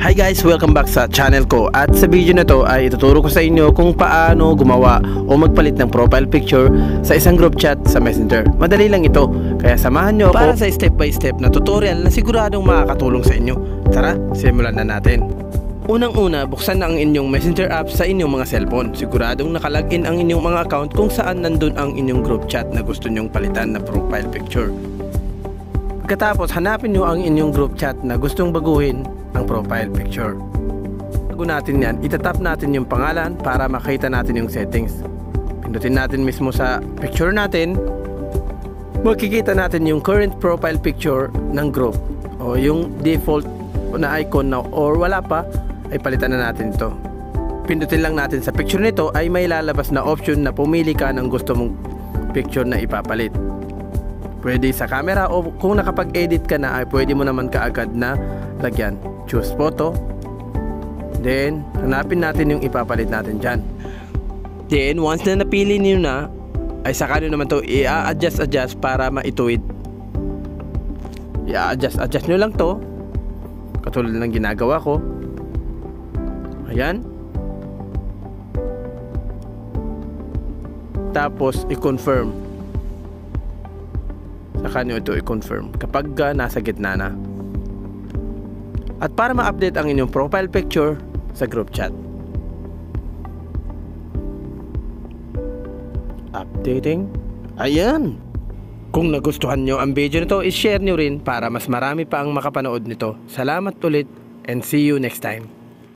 Hi guys! Welcome back sa channel ko, at sa video na to ay ituturo ko sa inyo kung paano gumawa o magpalit ng profile picture sa isang group chat sa Messenger. Madali lang ito, kaya samahan nyo ako para sa step by step na tutorial na siguradong makakatulong sa inyo. Tara, simulan na natin. Unang-una, buksan na ang inyong Messenger app sa inyong mga cellphone. Siguradong nakalagin ang inyong mga account kung saan nandun ang inyong group chat na gusto nyong palitan na profile picture. Pagkatapos, hanapin nyo ang inyong group chat na gustong baguhin ang profile picture. Bago natin yan, itatap natin yung pangalan para makita natin yung settings. Pindutin natin mismo sa picture natin. Makikita natin yung current profile picture ng group o yung default na icon na or wala pa, ay palitan na natin ito. Pindutin lang natin sa picture nito ay may lalabas na option na pumili ka ng gusto mong picture na ipapalit. Pwede sa camera o kung nakapag-edit ka na ay pwede mo naman kaagad na lagyan. Choose photo. Then, hanapin natin yung ipapalit natin dyan. Then, once na napili niyo na, ay saka nyo naman to i-adjust para maituwid. I-adjust nyo lang to. Katulad ng ginagawa ko. Ayan. Tapos, i-confirm. Saka nyo ito i-confirm kapag nasa gitna na. At para ma-update ang inyong profile picture sa group chat. Updating. Ayan. Kung nagustuhan nyo ang video nito, i-share nyo rin para mas marami pa ang makapanood nito. Salamat ulit and see you next time.